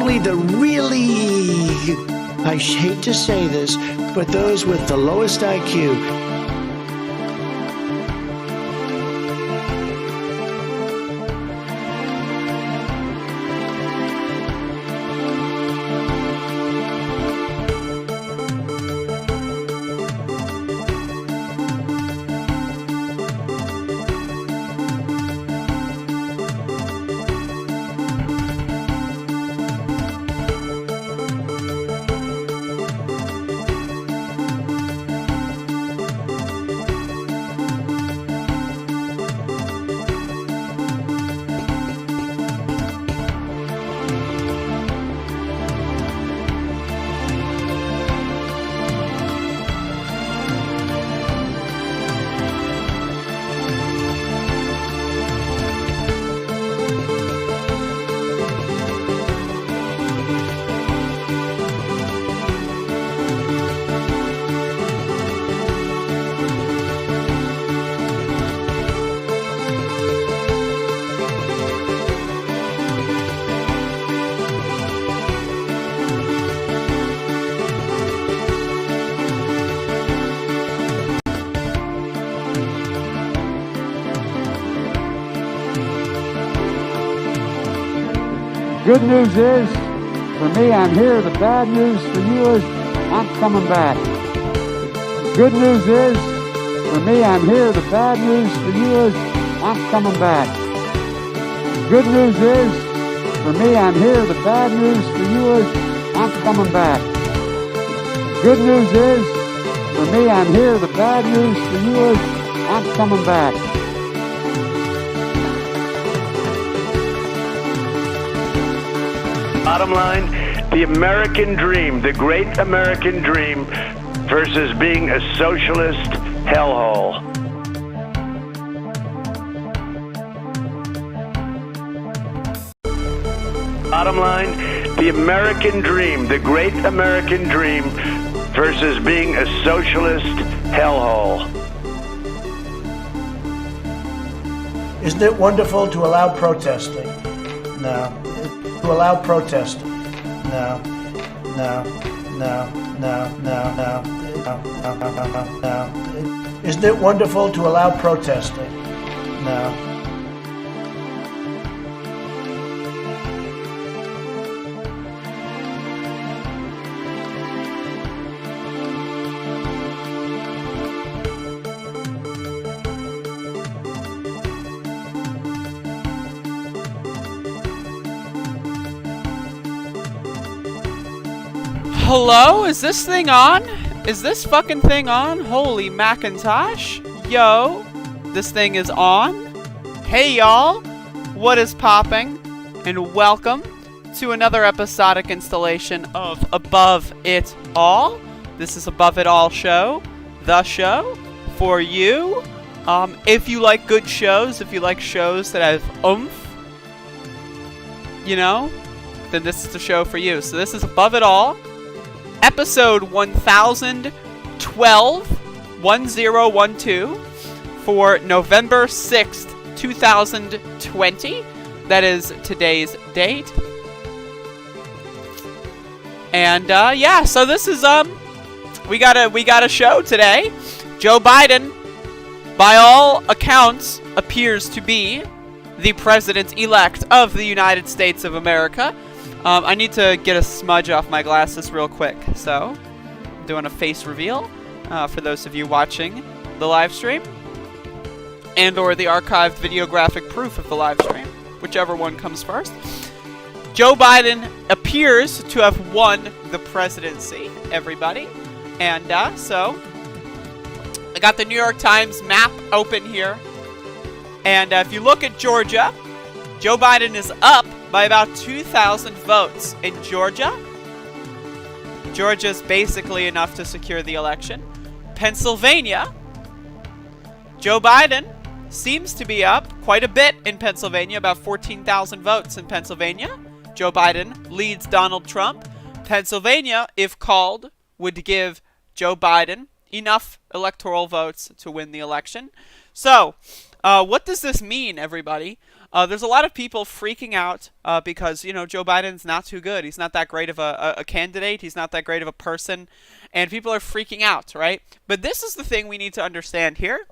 only the really, I hate to say this, but those with the lowest IQ. Good news is, for me, I'm here. The bad news for you is, I'm coming back. Good news is, for me, I'm here. The bad news for you is, I'm coming back. Good news is, for me, I'm here. The bad news for you is, I'm coming back. Good news is, for me, I'm here. The bad news for you is, I'm coming back. Bottom line, the American dream, the great American dream versus being a socialist hellhole. Bottom line, the American dream, the great American dream versus being a socialist hellhole. Isn't it wonderful to allow protesting? No. To allow protesting? No. No. No. No. No. No. No. No. No. No. Isn't it wonderful to allow protesting? No. Hello? Is this thing on? Is this fucking thing on? Holy Macintosh. Yo, this thing is on. Hey y'all, what is popping? And welcome to another episodic installation of Above It All. This is Above It All Show, the show for you. If you like good shows, if you like shows that have oomph, you know, then this is the show for you. So this is Above It All. Episode 1012 for November 6th, 2020. That is today's date. And yeah, so this is we got a show today. Joe Biden, by all accounts, appears to be the president-elect of the United States of America. I need to get a smudge off my glasses real quick, so I'm doing a face reveal for those of you watching the live stream and or the archived videographic proof of the live stream, whichever one comes first. Joe Biden appears to have won the presidency, everybody, and so I got the New York Times map open here, and if you look at Georgia, Joe Biden is up by about 2,000 votes in Georgia. Georgia's basically enough to secure the election. Pennsylvania, Joe Biden seems to be up quite a bit in Pennsylvania, about 14,000 votes in Pennsylvania. Joe Biden leads Donald Trump. Pennsylvania, if called, would give Joe Biden enough electoral votes to win the election. So, what does this mean, everybody? There's a lot of people freaking out because, Joe Biden's not too good. He's not that great of a candidate. He's not that great of a person. And people are freaking out, right? But this is the thing we need to understand here.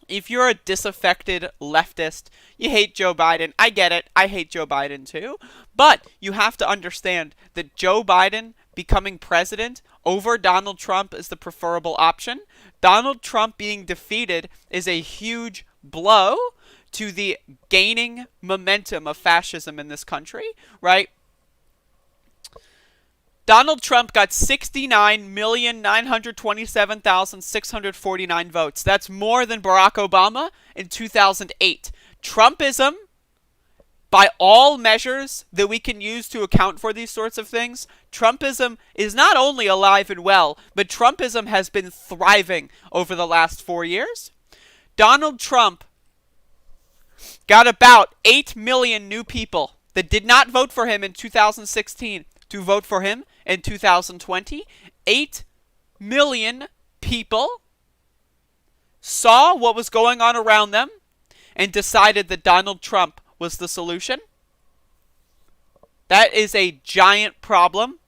If you're a disaffected leftist, you hate Joe Biden. I get it. I hate Joe Biden too. But you have to understand that Joe Biden becoming president over Donald Trump is the preferable option. Donald Trump being defeated is a huge blow to the gaining momentum of fascism in this country, right? Donald Trump got 69,927,649 votes. That's more than Barack Obama in 2008. Trumpism, by all measures that we can use to account for these sorts of things, Trumpism is not only alive and well, but Trumpism has been thriving over the last 4 years. Donald Trump got about 8 million new people that did not vote for him in 2016 to vote for him in 2020. 8 million people saw what was going on around them and decided that Donald Trump was the solution. That is a giant problem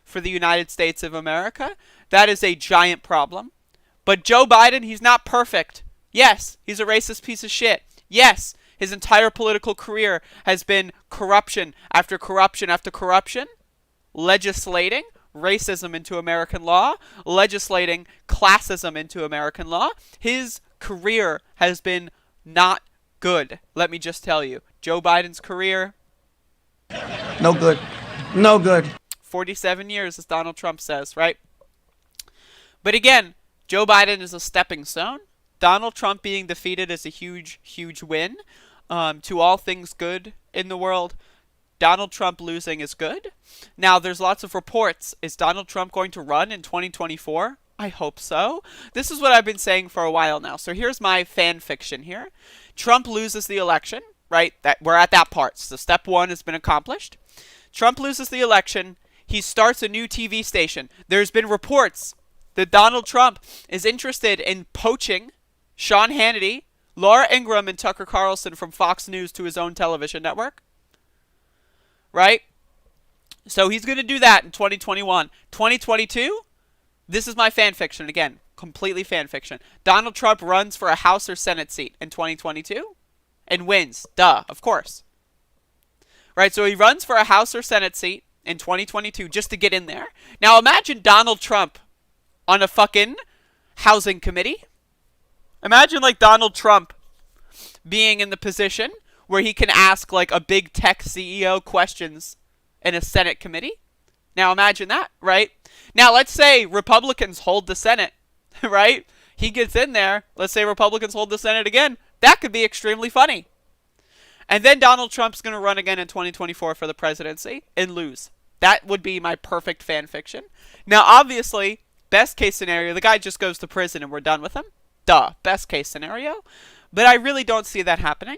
for the United States of America. That is a giant problem. But Joe Biden, he's not perfect. Yes, he's a racist piece of shit. Yes, his entire political career has been corruption after corruption after corruption, legislating racism into American law, legislating classism into American law. His career has been not good. Let me just tell you, Joe Biden's career, No good. No good. 47 years, as Donald Trump says, right? But again, Joe Biden is a stepping stone. Donald Trump being defeated is a huge, huge win to all things good in the world. Donald Trump losing is good. Now, there's lots of reports. Is Donald Trump going to run in 2024? I hope so. This is what I've been saying for a while now. So here's my fan fiction here. Trump loses the election, right? We're at that part. So step one has been accomplished. Trump loses the election. He starts a new TV station. There's been reports that Donald Trump is interested in poaching Sean Hannity, Laura Ingraham, and Tucker Carlson from Fox News to his own television network. Right? So he's going to do that in 2021. 2022, this is my fan fiction. Again, completely fan fiction. Donald Trump runs for a House or Senate seat in 2022 and wins. Duh, of course. Right, so he runs for a House or Senate seat in 2022 just to get in there. Now imagine Donald Trump on a fucking housing committee. Imagine like Donald Trump being in the position where he can ask like a big tech CEO questions in a Senate committee. Now imagine that, right? Now let's say Republicans hold the Senate, right? He gets in there. Let's say Republicans hold the Senate again. That could be extremely funny. And then Donald Trump's going to run again in 2024 for the presidency and lose. That would be my perfect fan fiction. Now obviously, best case scenario, the guy just goes to prison and we're done with him. Duh, best case scenario. But I really don't see that happening.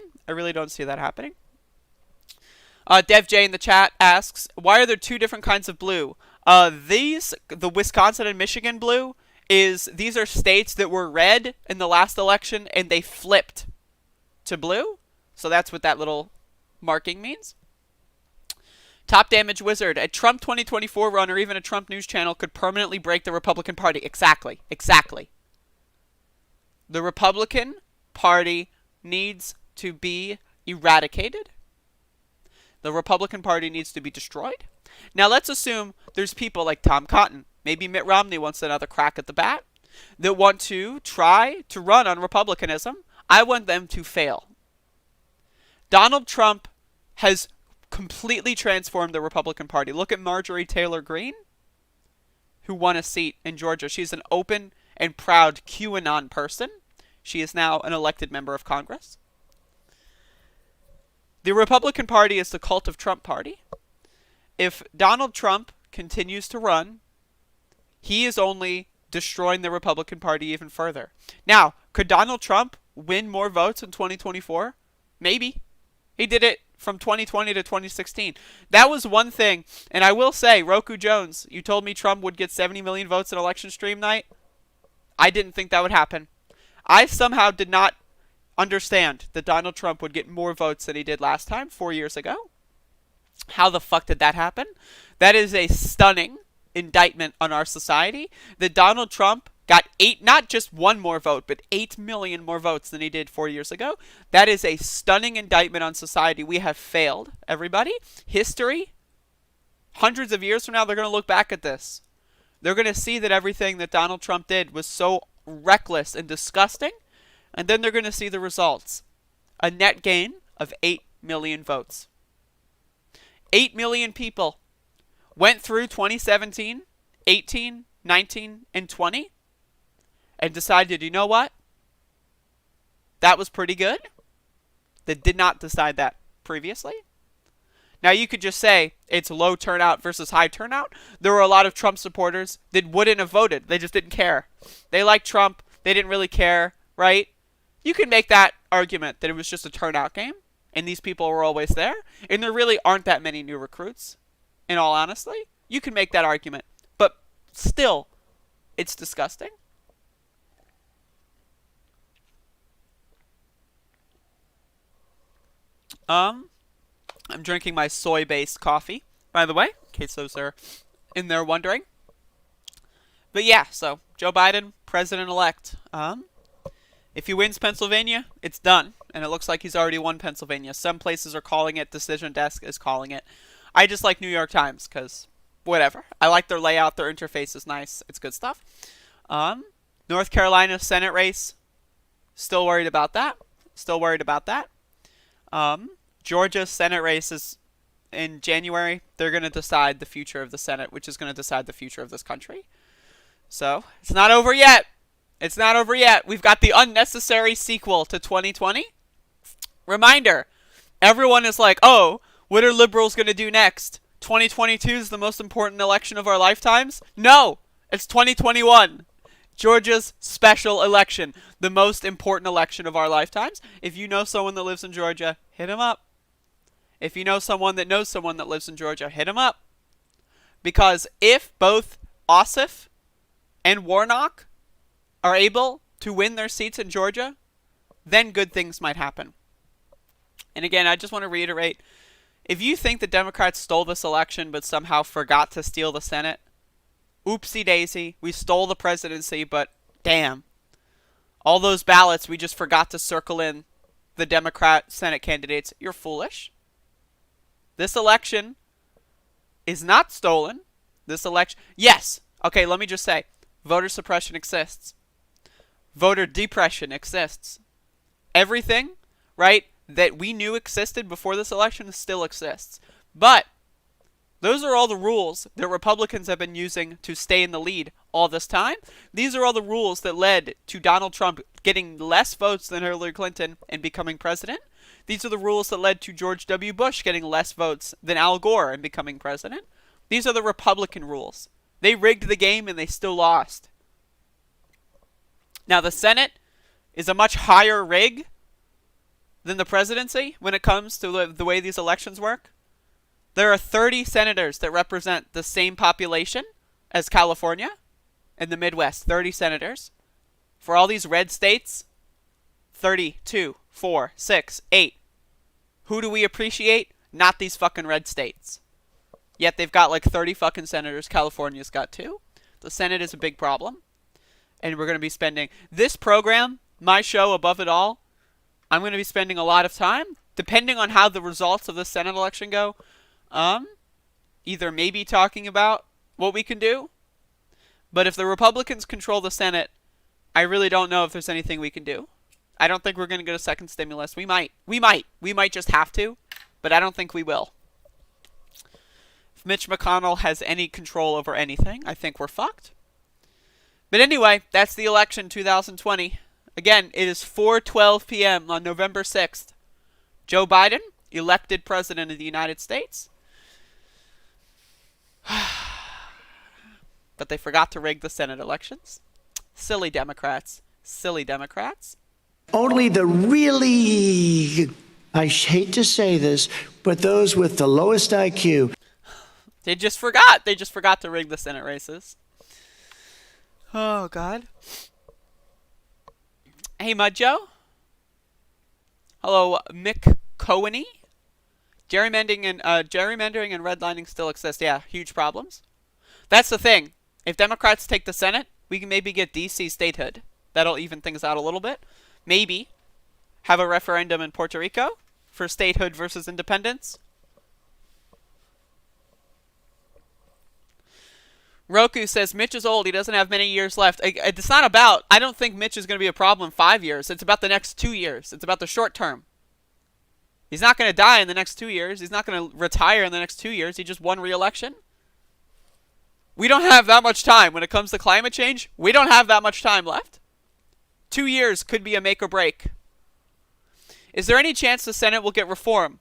Dev J in the chat asks, why are there two different kinds of blue? The Wisconsin and Michigan blue, these are states that were red in the last election and they flipped to blue. So that's what that little marking means. Top Damage Wizard, a Trump 2024 run or even a Trump news channel could permanently break the Republican Party. Exactly. The Republican Party needs to be eradicated. The Republican Party needs to be destroyed. Now let's assume there's people like Tom Cotton, maybe Mitt Romney wants another crack at the bat, that want to try to run on Republicanism. I want them to fail. Donald Trump has completely transformed the Republican Party. Look at Marjorie Taylor Greene, who won a seat in Georgia. She's an open and proud QAnon person. She is now an elected member of Congress. The Republican Party is the cult of Trump party. If Donald Trump continues to run, he is only destroying the Republican Party even further. Now, could Donald Trump win more votes in 2024? Maybe. He did it from 2020 to 2016. That was one thing. And I will say, Roku Jones, you told me Trump would get 70 million votes in election stream night. I didn't think that would happen. I somehow did not understand that Donald Trump would get more votes than he did last time, 4 years ago. How the fuck did that happen? That is a stunning indictment on our society, that Donald Trump got not just one more vote, but 8 million more votes than he did 4 years ago. That is a stunning indictment on society. We have failed, everybody. History, hundreds of years from now, they're going to look back at this. They're going to see that everything that Donald Trump did was so reckless and disgusting, and then they're going to see the results. A net gain of 8 million votes. 8 million people went through 2017, 18, 19, and 20 and decided, you know what? That was pretty good. They did not decide that previously. Now, you could just say it's low turnout versus high turnout. There were a lot of Trump supporters that wouldn't have voted. They just didn't care. They liked Trump. They didn't really care, right? You can make that argument that it was just a turnout game, and these people were always there, and there really aren't that many new recruits, in all honesty. You can make that argument, but still, it's disgusting. I'm drinking my soy-based coffee, by the way, in case those are in there wondering. But yeah, so Joe Biden, president-elect. If he wins Pennsylvania, it's done, and it looks like he's already won Pennsylvania. Some places are calling it. Decision Desk is calling it. I just like New York Times because whatever. I like their layout. Their interface is nice. It's good stuff. North Carolina Senate race. Still worried about that. Still worried about that. Georgia Senate race is in January. They're going to decide the future of the Senate, which is going to decide the future of this country. So, it's not over yet. It's not over yet. We've got the unnecessary sequel to 2020. Reminder, everyone is like, oh, what are liberals going to do next? 2022 is the most important election of our lifetimes? No, it's 2021. Georgia's special election, the most important election of our lifetimes. If you know someone that lives in Georgia, hit him up. If you know someone that knows someone that lives in Georgia, hit him up. Because if both Ossoff and Warnock are able to win their seats in Georgia, then good things might happen. And again, I just want to reiterate, if you think the Democrats stole this election but somehow forgot to steal the Senate, oopsie daisy, we stole the presidency, but damn. All those ballots, we just forgot to circle in the Democrat Senate candidates. You're foolish. This election is not stolen. This election, yes. Okay, let me just say, voter suppression exists. Voter depression exists. Everything, right, that we knew existed before this election still exists. But those are all the rules that Republicans have been using to stay in the lead all this time. These are all the rules that led to Donald Trump getting less votes than Hillary Clinton and becoming president. These are the rules that led to George W. Bush getting less votes than Al Gore and becoming president. These are the Republican rules. They rigged the game and they still lost. Now, the Senate is a much higher rig than the presidency when it comes to the way these elections work. There are 30 senators that represent the same population as California and the Midwest. 30 senators. For all these red states, 32, 4, 6, 8. Who do we appreciate? Not these fucking red states. Yet they've got like 30 fucking senators. California's got 2. The Senate is a big problem. And we're going to be spending this program, my show above it all, I'm going to be spending a lot of time, depending on how the results of the Senate election go, either maybe talking about what we can do. But if the Republicans control the Senate, I really don't know if there's anything we can do. I don't think we're going to get a second stimulus. We might. We might just have to, but I don't think we will. If Mitch McConnell has any control over anything, I think we're fucked. But anyway, that's the election 2020. Again, it is 4:12 p.m. on November 6th. Joe Biden, elected president of the United States. But they forgot to rig the Senate elections. Silly Democrats. Silly Democrats. Only the really, I hate to say this, but those with the lowest IQ. They just forgot. They just forgot to rig the Senate races. Oh, God. Hey, Mud Joe. Hello, Mick Coheney. Gerrymandering and redlining still exist. Yeah, huge problems. That's the thing. If Democrats take the Senate, we can maybe get DC statehood. That'll even things out a little bit. Maybe have a referendum in Puerto Rico for statehood versus independence. Roku says Mitch is old. He doesn't have many years left. It's not about, I don't think Mitch is going to be a problem in 5 years. It's about the next 2 years. It's about the short term. He's not going to die in the next 2 years. He's not going to retire in the next 2 years. He just won re-election. We don't have that much time. When it comes to climate change, we don't have that much time left. 2 years could be a make or break. Is there any chance the Senate will get reform?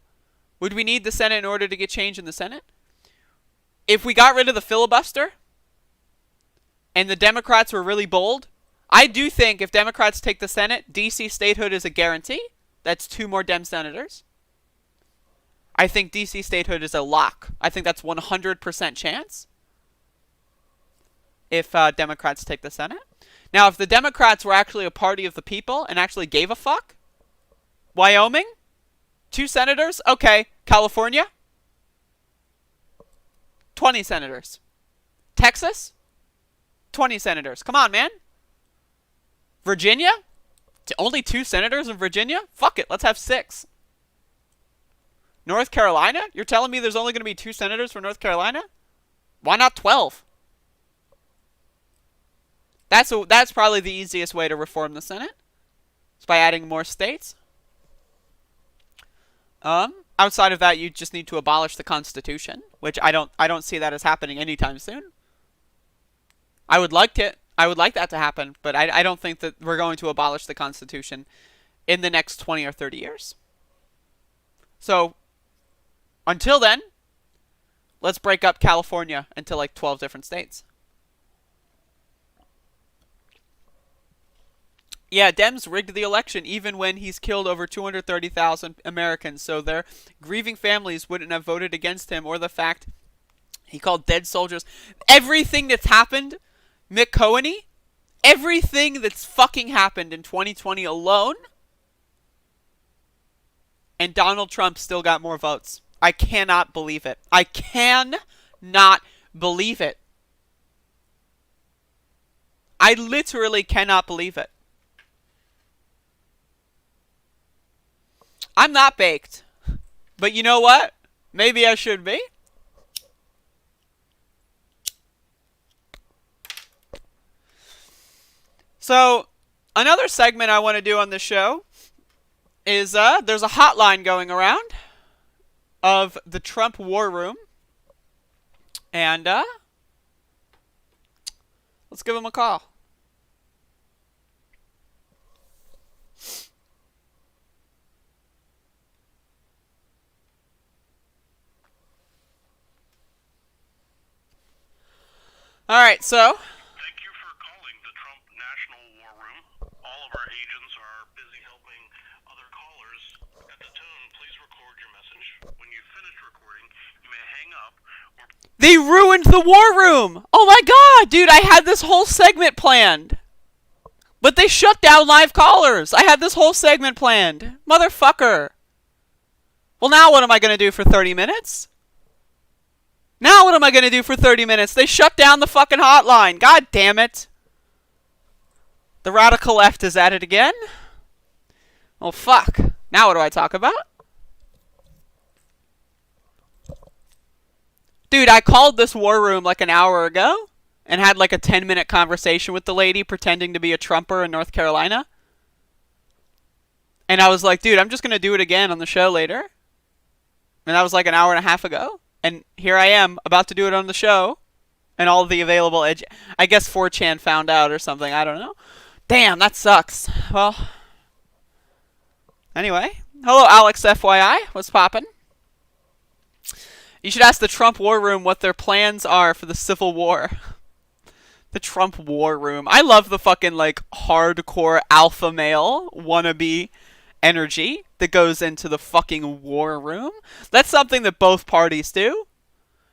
Would we need the Senate in order to get change in the Senate? If we got rid of the filibuster and the Democrats were really bold, I do think if Democrats take the Senate, DC statehood is a guarantee. That's 2 more Dem senators. I think DC statehood is a lock. I think that's 100% chance if Democrats take the Senate. Now, if the Democrats were actually a party of the people and actually gave a fuck, Wyoming, 2 senators, okay. California, 20 senators. Texas, 20 senators. Come on, man. Virginia, only 2 senators in Virginia? Fuck it, let's have 6. North Carolina, you're telling me there's only going to be 2 senators for North Carolina? Why not 12? That's probably the easiest way to reform the Senate. It's by adding more states. Outside of that, you just need to abolish the Constitution, which I don't see that as happening anytime soon. I would like that to happen, but I don't think that we're going to abolish the Constitution in the next 20 or 30 years. So, until then, let's break up California into like 12 different states. Yeah, Dems rigged the election even when he's killed over 230,000 Americans, so their grieving families wouldn't have voted against him, or the fact he called dead soldiers. Everything that's happened, Mick Coheney, everything that's fucking happened in 2020 alone, and Donald Trump still got more votes. I cannot believe it. I cannot believe it. I literally cannot believe it. I'm not baked. But you know what? Maybe I should be. So, another segment I want to do on the show is there's a hotline going around of the Trump War Room. And let's give them a call. All right, so thank you for calling the Trump National War Room. All of our agents are busy helping other callers. At the tone, please record your message. When you finish recording, you may hang up or... They ruined the War Room! Oh my god, dude, I had this whole segment planned. But they shut down live callers. I had this whole segment planned. Motherfucker. Well, now what am I going to do for 30 minutes? Now what am I going to do for 30 minutes? They shut down the fucking hotline. God damn it. The radical left is at it again. Oh, fuck. Now what do I talk about? Dude, I called this War Room like an hour ago and had like a 10-minute conversation with the lady pretending to be a Trumper in North Carolina. And I was like, dude, I'm just going to do it again on the show later. And that was like an hour and a half ago. And here I am, about to do it on the show. And all the available I guess 4chan found out or something. I don't know. Damn, that sucks. Well. Anyway. Hello, Alex FYI. What's poppin'? You should ask the Trump War Room what their plans are for the Civil War. The Trump War Room. I love the fucking, like, hardcore alpha male wannabe energy that goes into the fucking War Room. That's something that both parties do.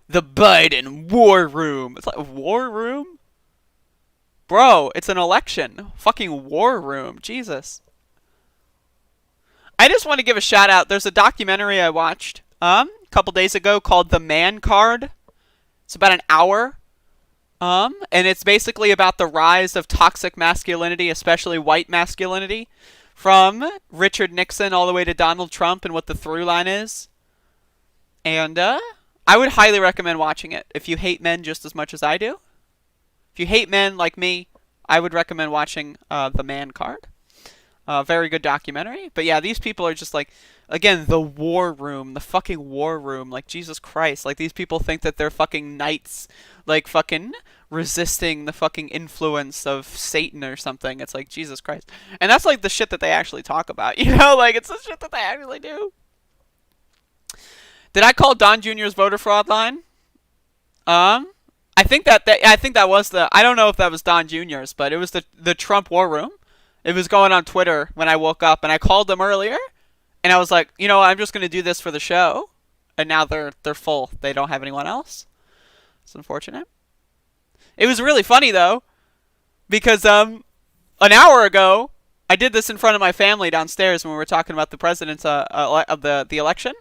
The Biden War Room. It's like, War Room? Bro, it's an election. Fucking War Room. Jesus. I just want to give a shout out. There's a documentary I watched a couple days ago called The Man Card. It's about an hour. And it's basically about the rise of toxic masculinity, especially white masculinity, from Richard Nixon all the way to Donald Trump and what the through line is. And I would highly recommend watching it if you hate men just as much as I do. If you hate men like me, I would recommend watching The Man Card. Very good documentary. But yeah, these people are just like, again, the war room, the fucking war room. Like, Jesus Christ. Like, these people think that they're fucking knights, like, fucking resisting the fucking influence of Satan or something. It's like, Jesus Christ. And that's like the shit that they actually talk about, you know? Like, it's the shit that they actually do. Did I call Don Jr.'s voter fraud line? I think that was the, I don't know if that was Don Jr.'s, but it was the Trump war room. It was going on Twitter when I woke up, and I called them earlier, and I was like, you know, I'm just going to do this for the show, and now they're full. They don't have anyone else. It's unfortunate. It was really funny, though, because an hour ago, I did this in front of my family downstairs when we were talking about the president's of the election.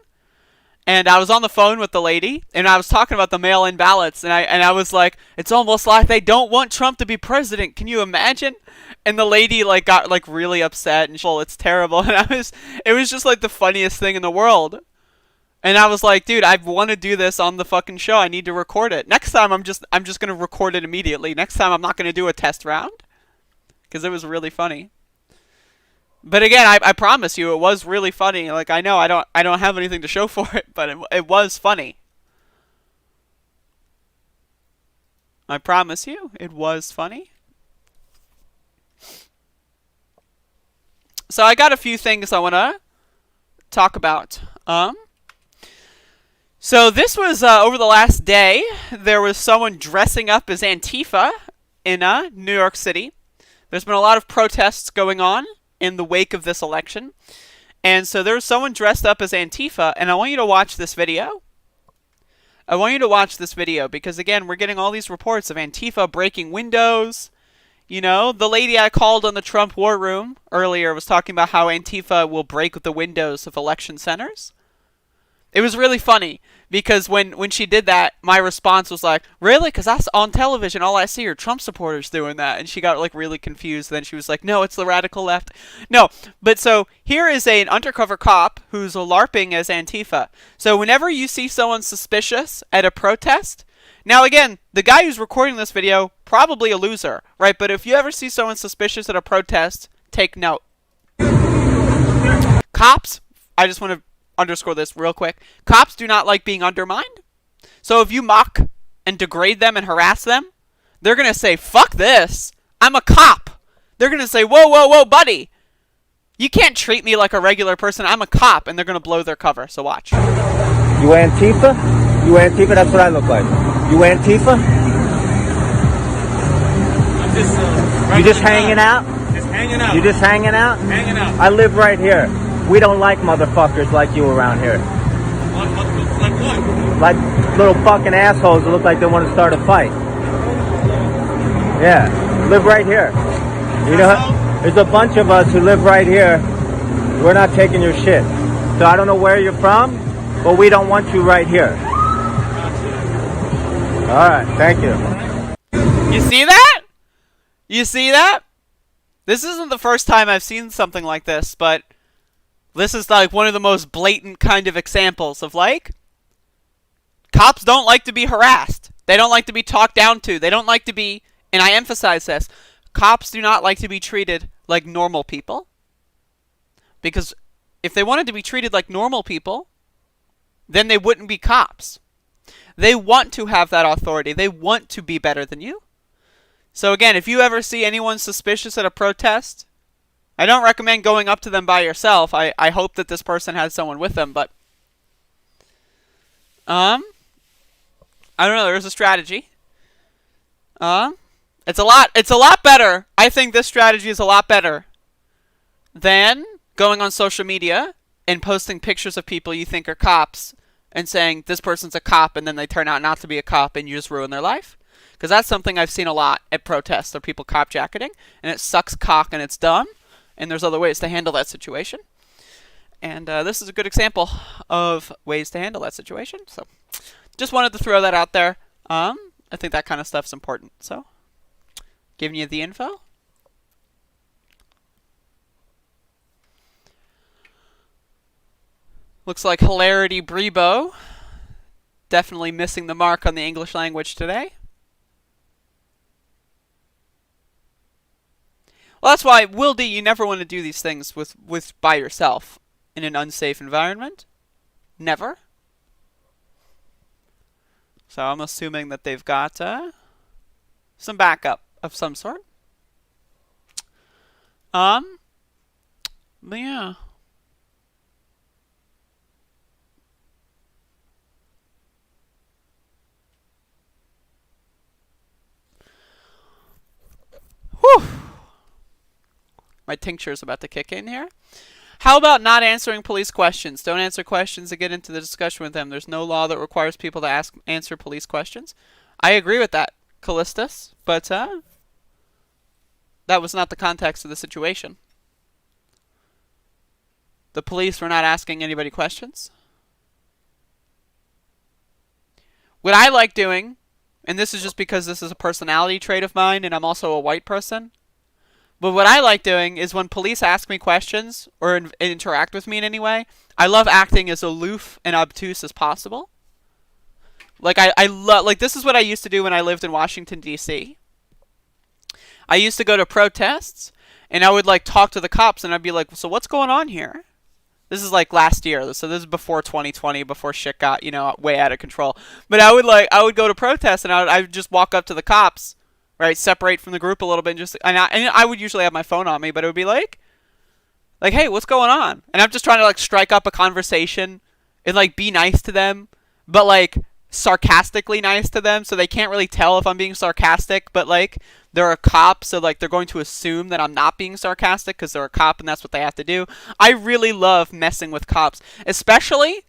And I was on the phone with the lady, and I was talking about the mail-in ballots, and I was like, it's almost like they don't want Trump to be president. Can you imagine? And the lady like got like really upset and it's terrible. And it was just like the funniest thing in the world. And I was like, dude, I want to do this on the fucking show. I need to record it. Next time I'm just gonna record it immediately. Next time I'm not gonna do a test round, because it was really funny. But again, I promise you, it was really funny. Like, I know I don't have anything to show for it, but it was funny. I promise you, it was funny. So I got a few things I want to talk about. So this was over the last day. There was someone dressing up as Antifa in New York City. There's been a lot of protests going on in the wake of this election. And so there was someone dressed up as Antifa, and I want you to watch this video. I want you to watch this video because, again, we're getting all these reports of Antifa breaking windows. You know, the lady I called on the Trump war room earlier was talking about how Antifa will break the windows of election centers. It was really funny because when she did that, my response was like, really? Because that's on television. All I see are Trump supporters doing that. And she got like really confused. Then she was like, no, it's the radical left. No, but so here is an undercover cop who's LARPing as Antifa. So whenever you see someone suspicious at a protest, now again, the guy who's recording this video, probably a loser, right? But if you ever see someone suspicious at a protest, take note. Cops, I just want to underscore this real quick. Cops do not like being undermined. So if you mock and degrade them and harass them, they're going to say, fuck this. I'm a cop. They're going to say, whoa, whoa, whoa, buddy. You can't treat me like a regular person. I'm a cop. And they're going to blow their cover. So watch. You Antifa? You Antifa? That's what I look like. You Antifa? I'm just You just hanging out? Just hanging out. You just hanging out? Hanging out. I live right here. We don't like motherfuckers like you around here. Like what? Like little fucking assholes that look like they want to start a fight. Yeah, live right here. You know, there's a bunch of us who live right here. We're not taking your shit. So I don't know where you're from, but we don't want you right here. All right, thank you. You see that? You see that? This isn't the first time I've seen something like this, but this is like one of the most blatant kind of examples of like, cops don't like to be harassed. They don't like to be talked down to. They don't like to be, and I emphasize this, cops do not like to be treated like normal people. Because if they wanted to be treated like normal people, then they wouldn't be cops. They want to have that authority. They want to be better than you. So again, if you ever see anyone suspicious at a protest, I don't recommend going up to them by yourself. I hope that this person has someone with them, but I don't know, there's a strategy. It's a lot better. I think this strategy is a lot better than going on social media and posting pictures of people you think are cops and saying this person's a cop and then they turn out not to be a cop and you just ruin their life. Because that's something I've seen a lot at protests, are people cop jacketing, and it sucks cock and it's dumb. And there's other ways to handle that situation. And this is a good example of ways to handle that situation. So just wanted to throw that out there. I think that kind of stuff's important. So giving you the info. Looks like Hilarity Brebo definitely missing the mark on the English language today. Well, that's why, Will D, you never want to do these things with by yourself in an unsafe environment. Never. So I'm assuming that they've got some backup of some sort. But yeah. Whew. My tincture is about to kick in here. How about not answering police questions? Don't answer questions to get into the discussion with them. There's no law that requires people to answer police questions. I agree with that, Callistus, but that was not the context of the situation. The police were not asking anybody questions. What I like doing, and this is just because this is a personality trait of mine and I'm also a white person, but what I like doing is when police ask me questions or interact with me in any way, I love acting as aloof and obtuse as possible. Like I love, like this is what I used to do when I lived in Washington D.C. I used to go to protests and I would like talk to the cops and I'd be like, so what's going on here? This is like last year, so this is before 2020, before shit got, you know, way out of control. But I would go to protests and I would just walk up to the cops, right, separate from the group a little bit, and I would usually have my phone on me, but it would be like, hey, what's going on? And I'm just trying to like strike up a conversation and like be nice to them, but like sarcastically nice to them, so they can't really tell if I'm being sarcastic, but like they're a cop, so like they're going to assume that I'm not being sarcastic because they're a cop and that's what they have to do. I really love messing with cops, especially,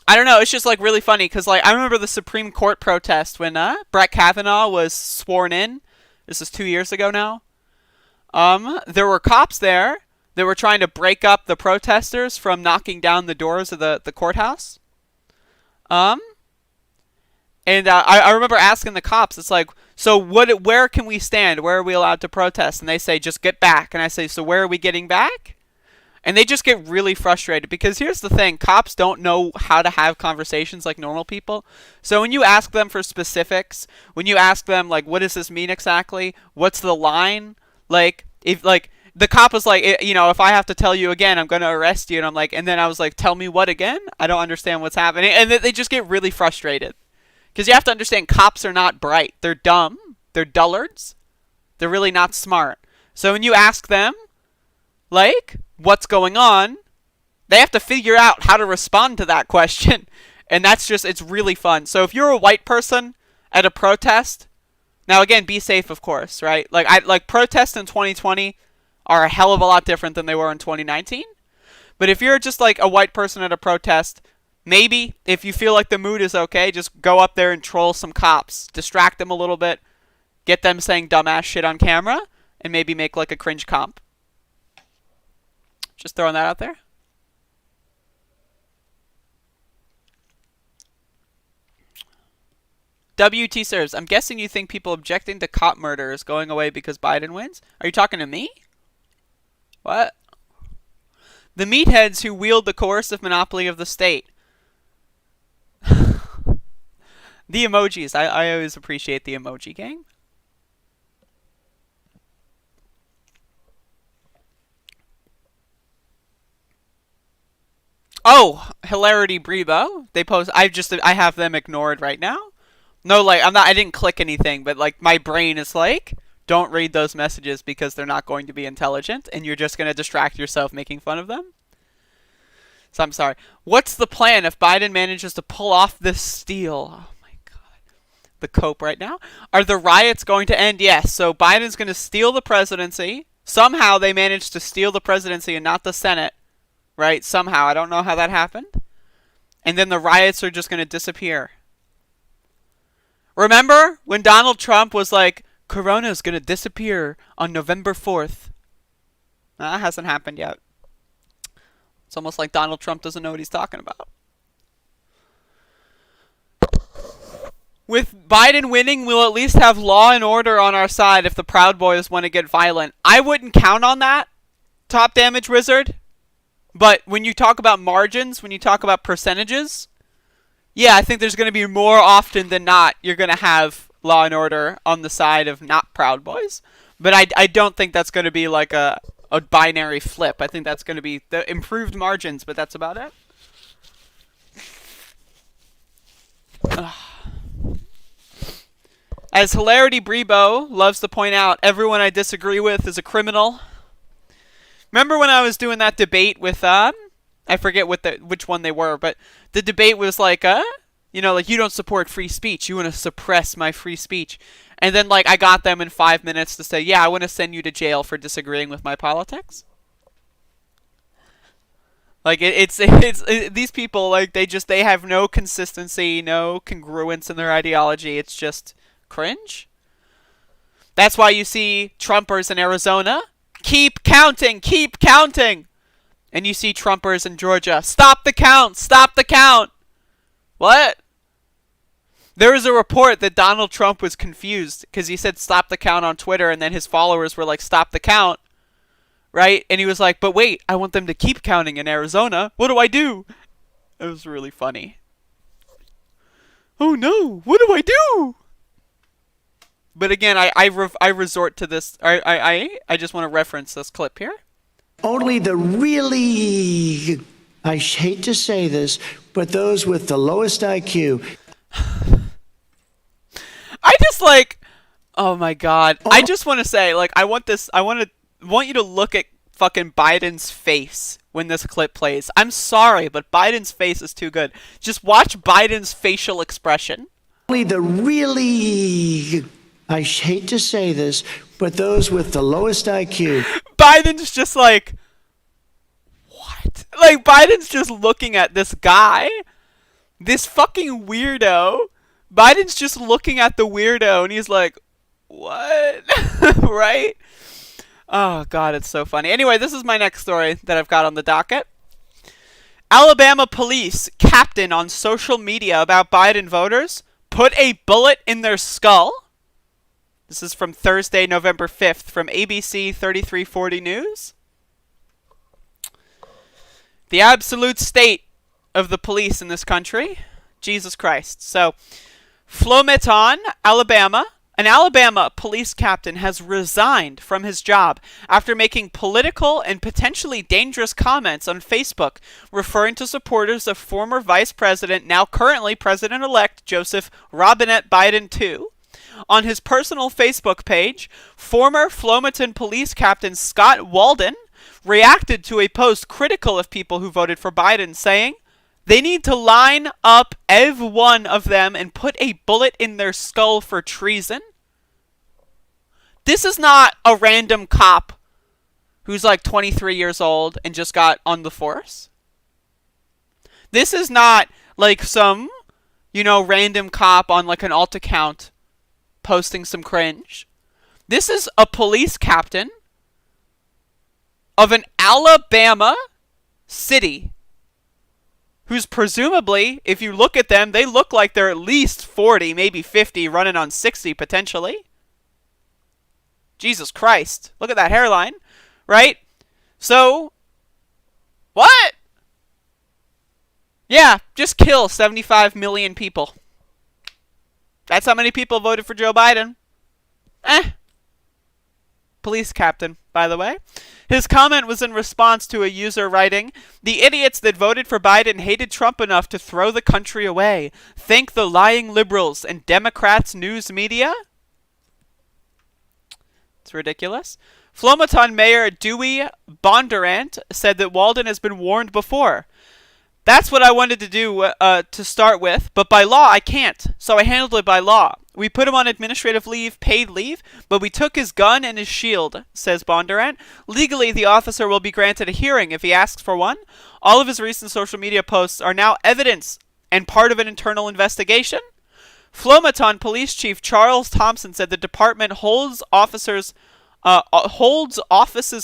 I don't know, it's just like really funny because like I remember the Supreme Court protest when Brett Kavanaugh was sworn in. This is 2 years ago now. There were cops there that were trying to break up the protesters from knocking down the doors of the courthouse. And I remember asking the cops, it's like, so where can we stand? Where are we allowed to protest? And they say, just get back. And I say, so where are we getting back? And they just get really frustrated because here's the thing. Cops don't know how to have conversations like normal people. So when you ask them for specifics, when you ask them, like, what does this mean exactly? What's the line? Like, if, like, the cop was like, you know, if I have to tell you again, I'm going to arrest you. And I'm like, and then I was like, tell me what again? I don't understand what's happening. And they just get really frustrated. Because you have to understand, cops are not bright. They're dumb. They're dullards. They're really not smart. So when you ask them, like, what's going on, they have to figure out how to respond to that question. And that's just, it's really fun. So if you're a white person at a protest, now again, be safe, of course, right? Like protests in 2020 are a hell of a lot different than they were in 2019. But if you're just like a white person at a protest, maybe if you feel like the mood is okay, just go up there and troll some cops, distract them a little bit, get them saying dumbass shit on camera, and maybe make like a cringe comp. Just throwing that out there. WT serves. I'm guessing you think people objecting to cop murder is going away because Biden wins? Are you talking to me? What? The meatheads who wield the coercive monopoly of the state. The emojis. I always appreciate the emoji gang. Oh, Hilarity Brebo. They post. I have them ignored right now. No, like I didn't click anything, but like my brain is like, don't read those messages because they're not going to be intelligent, and you're just going to distract yourself making fun of them. So I'm sorry. What's the plan if Biden manages to pull off this steal? Oh my God. The cope right now. Are the riots going to end? Yes. So Biden's going to steal the presidency. Somehow they managed to steal the presidency and not the Senate. Right? Somehow. I don't know how that happened. And then the riots are just going to disappear. Remember when Donald Trump was like, Corona's going to disappear on November 4th? That hasn't happened yet. It's almost like Donald Trump doesn't know what he's talking about. With Biden winning, we'll at least have law and order on our side if the Proud Boys want to get violent. I wouldn't count on that, Top Damage Wizard. But when you talk about margins, when you talk about percentages, yeah, I think there's going to be more often than not, you're going to have law and order on the side of not Proud Boys. But I don't think that's going to be like a binary flip. I think that's going to be the improved margins, but that's about it. As Hilarity Brebo loves to point out, everyone I disagree with is a criminal. Remember when I was doing that debate with, I forget which one they were, but the debate was like, you know, like, you don't support free speech. You want to suppress my free speech. And then, like, I got them in 5 minutes to say, yeah, I want to send you to jail for disagreeing with my politics. Like, it's these people, like, they have no consistency, no congruence in their ideology. It's just cringe. That's why you see Trumpers in Arizona. Keep counting, keep counting. And you see Trumpers in Georgia. Stop the count, stop the count. What? There was a report that Donald Trump was confused because he said stop the count on Twitter, and then his followers were like, stop the count. Right? And he was like, but wait, I want them to keep counting in Arizona. What do I do? It was really funny. Oh no, what do I do? But again, I resort to this. I just want to reference this clip here. Only the really, I hate to say this, but those with the lowest IQ. I just like, oh my god. I just want to say, like, I want you to look at fucking Biden's face when this clip plays. I'm sorry, but Biden's face is too good. Just watch Biden's facial expression. Only the really, I hate to say this, but those with the lowest IQ. Biden's just like, what? Like, Biden's just looking at this guy, this fucking weirdo. Biden's just looking at the weirdo, and he's like, what? Right? Oh, God, it's so funny. Anyway, this is my next story that I've got on the docket. Alabama police captain on social media about Biden voters put a bullet in their skull. This is from Thursday, November 5th, from ABC 3340 News. The absolute state of the police in this country. Jesus Christ. So, Flomaton, Alabama. An Alabama police captain has resigned from his job after making political and potentially dangerous comments on Facebook, referring to supporters of former Vice President, now currently President-elect Joseph Robinette Biden II. On his personal Facebook page, former Flomaton police captain Scott Walden reacted to a post critical of people who voted for Biden, saying, "They need to line up every one of them and put a bullet in their skull for treason." This is not a random cop who's like 23 years old and just got on the force. This is not like some, random cop on like an alt account posting some cringe. This is a police captain of an Alabama city who's presumably, if you look at them, they look like they're at least 40, maybe 50, running on 60 potentially. Jesus Christ. Look at that hairline, right? So, what? Yeah, just kill 75 million people. That's how many people voted for Joe Biden. Police captain, by the way. His comment was in response to a user writing, "The idiots that voted for Biden hated Trump enough to throw the country away. Thank the lying liberals and Democrats news media." It's ridiculous. Flomaton Mayor Dewey Bondurant said that Walden has been warned before. "That's what I wanted to do to start with, but by law I can't, so I handled it by law. We put him on administrative leave, paid leave, but we took his gun and his shield," says Bondurant. "Legally, the officer will be granted a hearing if he asks for one. All of his recent social media posts are now evidence and part of an internal investigation." Flomaton Police Chief Charles Thompson said the department holds offices'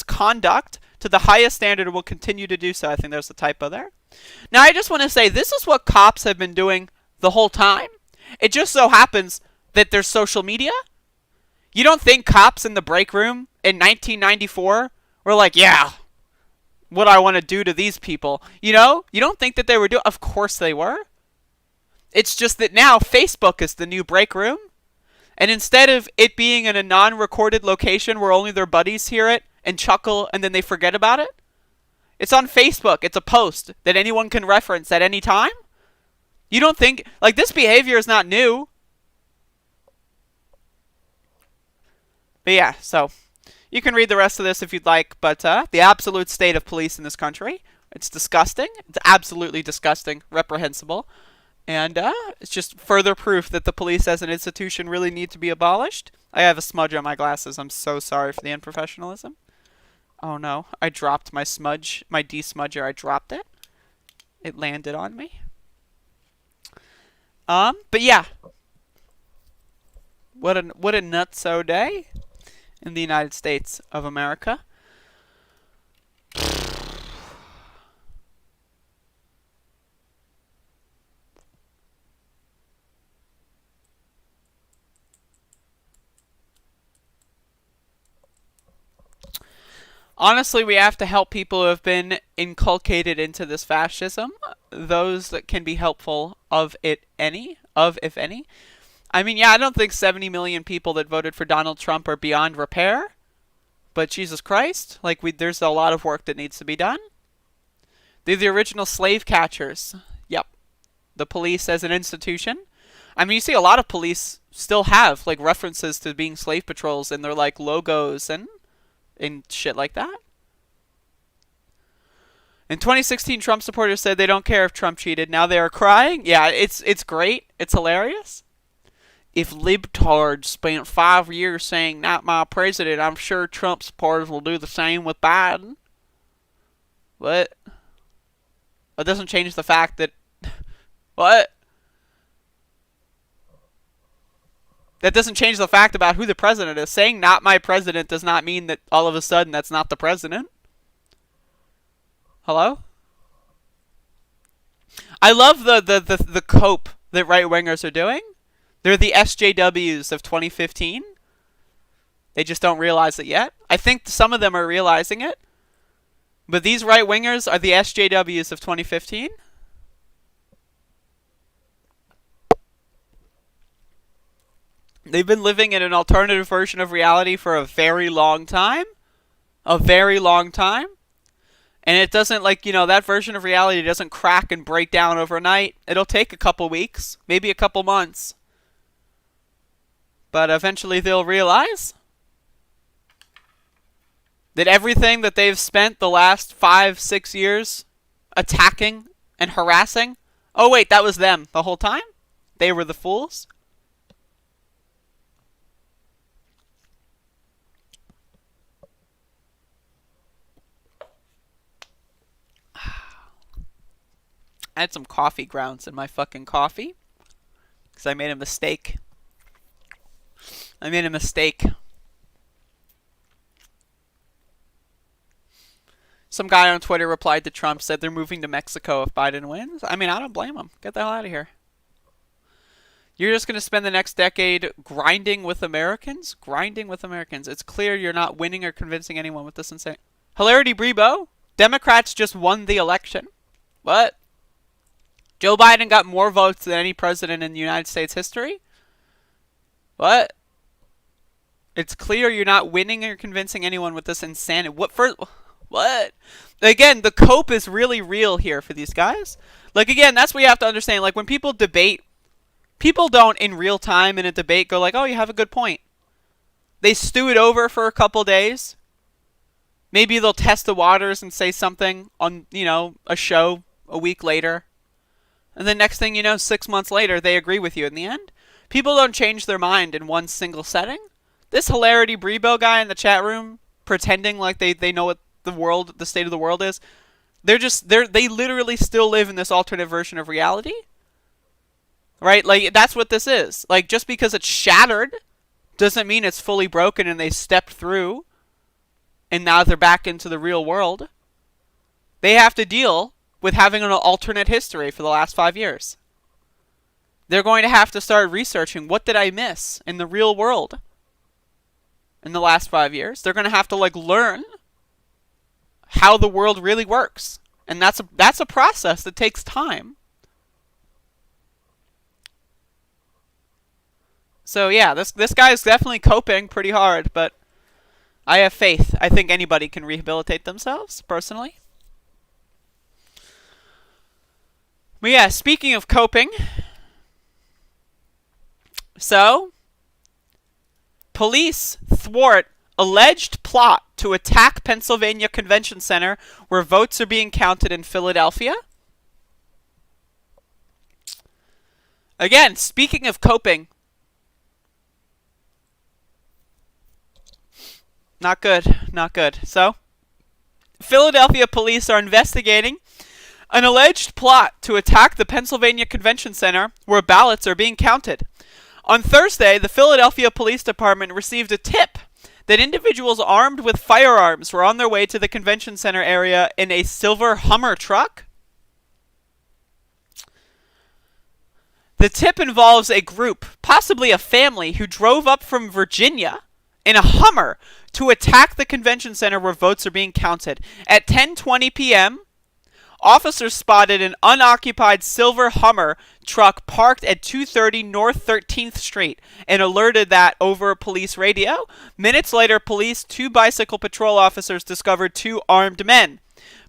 conduct to the highest standard and will continue to do so. I think there's a typo there. Now, I just want to say, this is what cops have been doing the whole time. It just so happens that there's social media. You don't think cops in the break room in 1994 were like, yeah, what I want to do to these people? You know? You don't think that they were doing... Of course they were. It's just that now Facebook is the new break room. And instead of it being in a non-recorded location where only their buddies hear it and chuckle and then they forget about it, it's on Facebook. It's a post that anyone can reference at any time. You don't think... Like, this behavior is not new. But yeah, so... You can read the rest of this if you'd like, but the absolute state of police in this country, it's disgusting. It's absolutely disgusting, reprehensible. And it's just further proof that the police as an institution really need to be abolished. I have a smudge on my glasses. I'm so sorry for the unprofessionalism. Oh no, I dropped my smudge, my de-smudger. I dropped it. It landed on me. But yeah. What a nutso day in the United States of America. Honestly, we have to help people who have been inculcated into this fascism. Those that can be helpful if any. I mean, yeah, I don't think 70 million people that voted for Donald Trump are beyond repair. But Jesus Christ, like, there's a lot of work that needs to be done. They're the original slave catchers. Yep. The police as an institution. I mean, you see a lot of police still have, like, references to being slave patrols in their, like, logos and shit like that. In 2016, Trump supporters said they don't care if Trump cheated. Now they are crying. Yeah, it's great. It's hilarious. If libtards spent 5 years saying, not my president, I'm sure Trump supporters will do the same with Biden. What? It doesn't change the fact that... What? That doesn't change the fact about who the president is. Saying not my president does not mean that all of a sudden that's not the president. Hello? I love the cope that right-wingers are doing. They're the SJWs of 2015. They just don't realize it yet. I think some of them are realizing it. But these right-wingers are the SJWs of 2015. They've been living in an alternative version of reality for a very long time. A very long time. And it doesn't, like, you know, that version of reality doesn't crack and break down overnight. It'll take a couple weeks, maybe a couple months. But eventually they'll realize that everything that they've spent the last 5-6 years attacking and harassing... Oh, wait, that was them the whole time? They were the fools? I had some coffee grounds in my fucking coffee. Because I made a mistake. Some guy on Twitter replied to Trump, said they're moving to Mexico if Biden wins. I mean, I don't blame him. Get the hell out of here. You're just going to spend the next decade grinding with Americans? Grinding with Americans. It's clear you're not winning or convincing anyone with this insane... Hilarity Brebo? Democrats just won the election. What? Joe Biden got more votes than any president in the United States history? What? It's clear you're not winning or convincing anyone with this insanity. What? Again, the cope is really real here for these guys. Like, again, that's what you have to understand. Like, when people debate, people don't in real time in a debate go like, oh, you have a good point. They stew it over for a couple days. Maybe they'll test the waters and say something on, you know, a show a week later. And then next thing you know, 6 months later, they agree with you in the end. People don't change their mind in one single setting. This Hilarity Brebo guy in the chat room pretending like they know what the state of the world is. They literally still live in this alternate version of reality. Right? Like, that's what this is. Like, just because it's shattered doesn't mean it's fully broken and they stepped through. and now they're back into the real world, they have to deal with having an alternate history for the last 5 years. They're going to have to start researching, what did I miss in the real world in the last 5 years? They're going to have to learn how the world really works. And that's a process that takes time. So yeah, this guy is definitely coping pretty hard, but I have faith. I think anybody can rehabilitate themselves, personally. But yeah, speaking of coping, so police thwart alleged plot to attack Pennsylvania Convention Center where votes are being counted in Philadelphia. Again, speaking of coping, not good, not good. So, Philadelphia police are investigating an alleged plot to attack the Pennsylvania Convention Center where ballots are being counted. On Thursday, the Philadelphia Police Department received a tip that individuals armed with firearms were on their way to the convention center area in a silver Hummer truck. The tip involves a group, possibly a family, who drove up from Virginia in a Hummer to attack the convention center where votes are being counted. At 10:20 p.m., officers spotted an unoccupied silver Hummer truck parked at 230 North 13th Street and alerted that over police radio. Minutes later, police, 2 bicycle patrol officers discovered 2 armed men.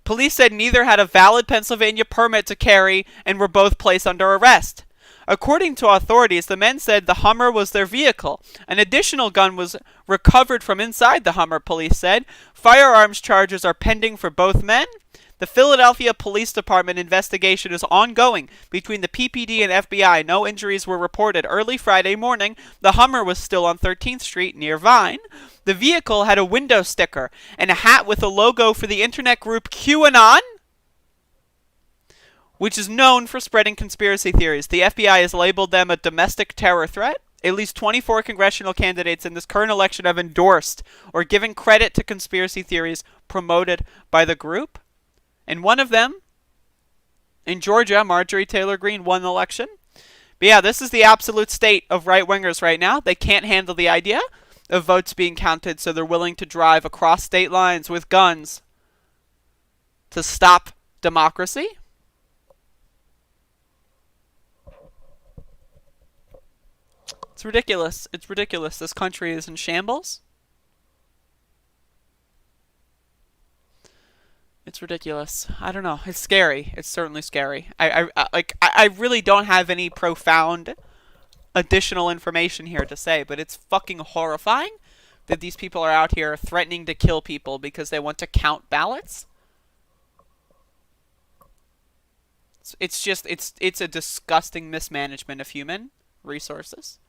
Police said neither had a valid Pennsylvania permit to carry and were both placed under arrest. According to authorities, the men said the Hummer was their vehicle. An additional gun was recovered from inside the Hummer, police said. Firearms charges are pending for both men. The Philadelphia Police Department investigation is ongoing between the PPD and FBI. No injuries were reported. Early Friday morning, the Hummer was still on 13th Street near Vine. The vehicle had a window sticker and a hat with a logo for the internet group QAnon, which is known for spreading conspiracy theories. The FBI has labeled them a domestic terror threat. At least 24 congressional candidates in this current election have endorsed or given credit to conspiracy theories promoted by the group. And one of them, in Georgia, Marjorie Taylor Greene, won the election. But yeah, this is the absolute state of right-wingers right now. They can't handle the idea of votes being counted, so they're willing to drive across state lines with guns to stop democracy. It's ridiculous. It's ridiculous. This country is in shambles. It's ridiculous. I don't know. It's scary. It's certainly scary. I really don't have any profound additional information here to say, but it's fucking horrifying that these people are out here threatening to kill people because they want to count ballots. It's just it's a disgusting mismanagement of human resources.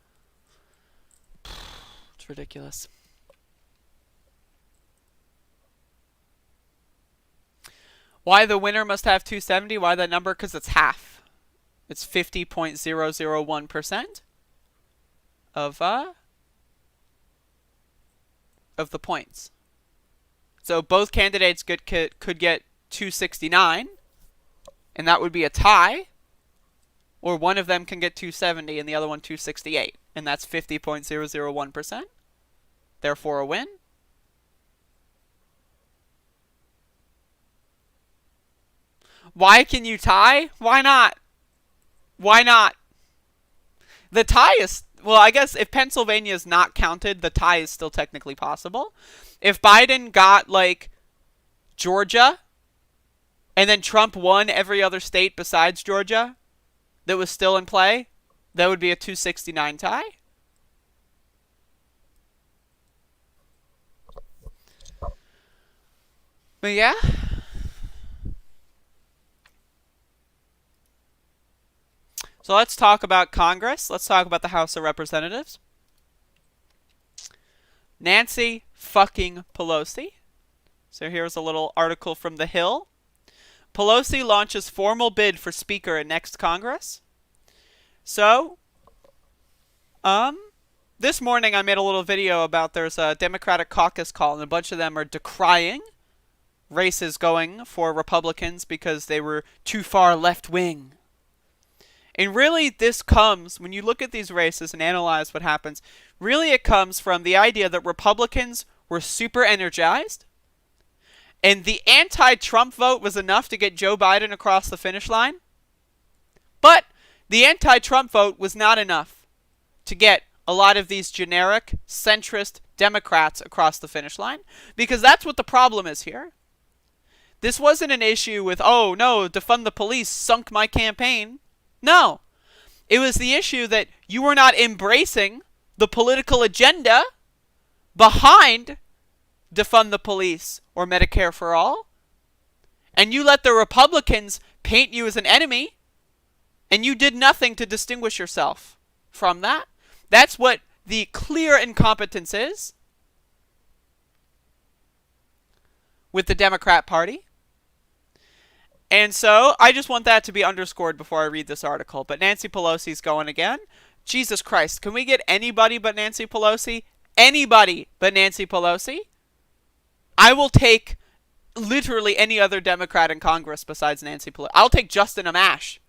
It's ridiculous. Why the winner must have 270? Why that number? Because it's half. It's 50.001% of the points. So both candidates could get 269, and that would be a tie. Or one of them can get 270 and the other one 268, and that's 50.001%. Therefore a win. Why can you tie? Why not? Why not? The tie is... Well, I guess if Pennsylvania is not counted, the tie is still technically possible. If Biden got, Georgia, and then Trump won every other state besides Georgia that was still in play, that would be a 269 tie. But yeah... So let's talk about Congress. Let's talk about the House of Representatives. Nancy fucking Pelosi. So here's a little article from The Hill. Pelosi launches formal bid for Speaker at next Congress. So, the this morning I made a little video about there's a Democratic caucus call, and a bunch of them are decrying races going for Republicans because they were too far left-wing. And really, this comes, when you look at these races and analyze what happens, really it comes from the idea that Republicans were super energized, and the anti-Trump vote was enough to get Joe Biden across the finish line. But the anti-Trump vote was not enough to get a lot of these generic, centrist Democrats across the finish line, because that's what the problem is here. This wasn't an issue with, oh no, defund the police sunk my campaign. No. It was the issue that you were not embracing the political agenda behind defund the police or Medicare for all. And you let the Republicans paint you as an enemy, and you did nothing to distinguish yourself from that. That's what the clear incompetence is with the Democrat Party. And so, I just want that to be underscored before I read this article. But Nancy Pelosi's going again. Jesus Christ, can we get anybody but Nancy Pelosi? Anybody but Nancy Pelosi? I will take literally any other Democrat in Congress besides Nancy Pelosi. I'll take Justin Amash.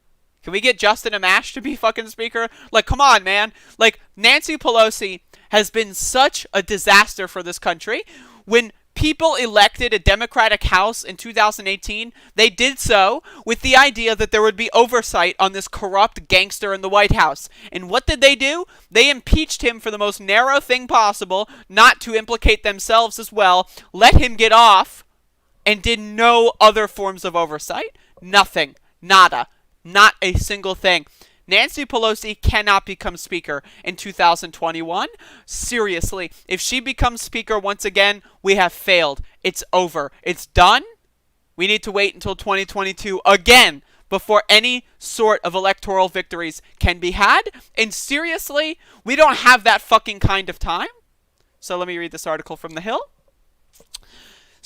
Can we get Justin Amash to be fucking speaker? Like, come on, man. Like, Nancy Pelosi has been such a disaster for this country. When people elected a Democratic House in 2018, they did so with the idea that there would be oversight on this corrupt gangster in the White House. And what did they do? They impeached him for the most narrow thing possible, not to implicate themselves as well, let him get off, and did no other forms of oversight. Nothing. Nada. Not a single thing. Nancy Pelosi cannot become speaker in 2021. Seriously, if she becomes speaker once again, we have failed. It's over. It's done. We need to wait until 2022 again before any sort of electoral victories can be had. And seriously, we don't have that fucking kind of time. So let me read this article from The Hill.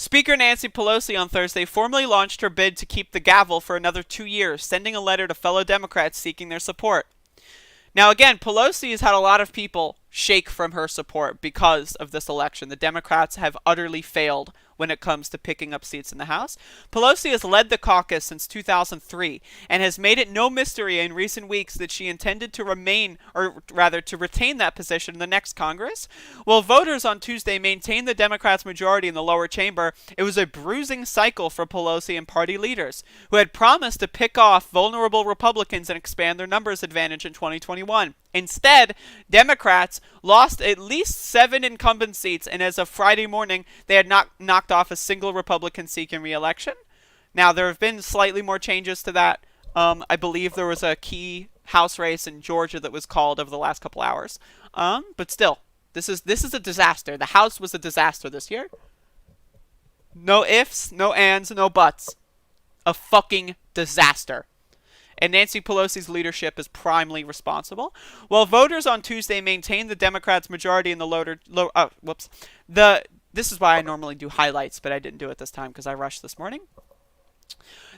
Speaker Nancy Pelosi on Thursday formally launched her bid to keep the gavel for another 2 years, sending a letter to fellow Democrats seeking their support. Now again, Pelosi has had a lot of people shake from her support because of this election. The Democrats have utterly failed when it comes to picking up seats in the House. Pelosi has led the caucus since 2003 and has made it no mystery in recent weeks that she intended to remain, or rather to retain that position in the next Congress. While voters on Tuesday maintained the Democrats' majority in the lower chamber, it was a bruising cycle for Pelosi and party leaders, who had promised to pick off vulnerable Republicans and expand their numbers advantage in 2021. Instead, Democrats lost at least 7 incumbent seats, and as of Friday morning, they had not knocked off a single Republican seeking re-election. Now, there have been slightly more changes to that. I believe there was a key House race in Georgia that was called over the last couple hours. But still, this is a disaster. The House was a disaster this year. No ifs, no ands, no buts. A fucking disaster. And Nancy Pelosi's leadership is primarily responsible. While voters on Tuesday maintained the Democrats' majority in the this is why I normally do highlights, but I didn't do it this time because I rushed this morning.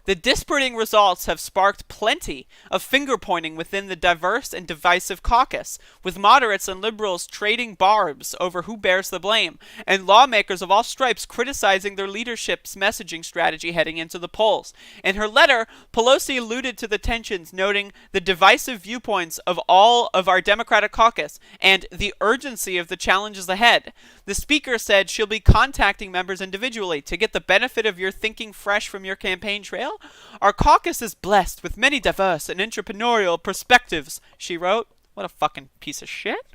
The disparate results have sparked plenty of finger-pointing within the diverse and divisive caucus, with moderates and liberals trading barbs over who bears the blame, and lawmakers of all stripes criticizing their leadership's messaging strategy heading into the polls. In her letter, Pelosi alluded to the tensions, noting the divisive viewpoints of all of our Democratic caucus and the urgency of the challenges ahead. The speaker said she'll be contacting members individually to get the benefit of your thinking fresh from your campaign trail. Our caucus is blessed with many diverse and entrepreneurial perspectives, she wrote. What a fucking piece of shit.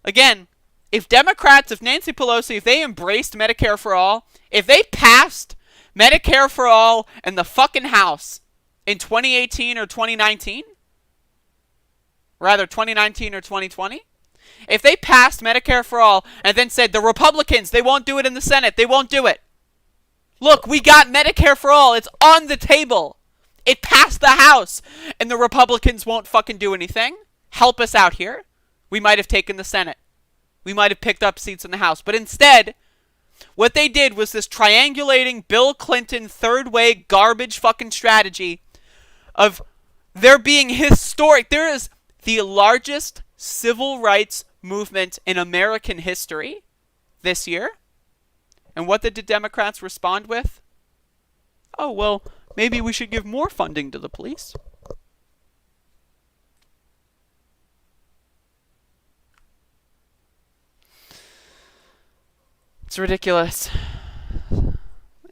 Again, if Nancy Pelosi, if they embraced Medicare for all, if they passed Medicare for all in the fucking House in 2018 or 2019, rather 2019 or 2020, if they passed Medicare for all and then said the Republicans, they won't do it in the Senate, they won't do it. Look, we got Medicare for all. It's on the table. It passed the House. And the Republicans won't fucking do anything. Help us out here. We might have taken the Senate. We might have picked up seats in the House. But instead, what they did was this triangulating Bill Clinton third way garbage fucking strategy of there being historic. There is the largest civil rights movement in American history this year. And what did the Democrats respond with? Oh, well, maybe we should give more funding to the police. It's ridiculous.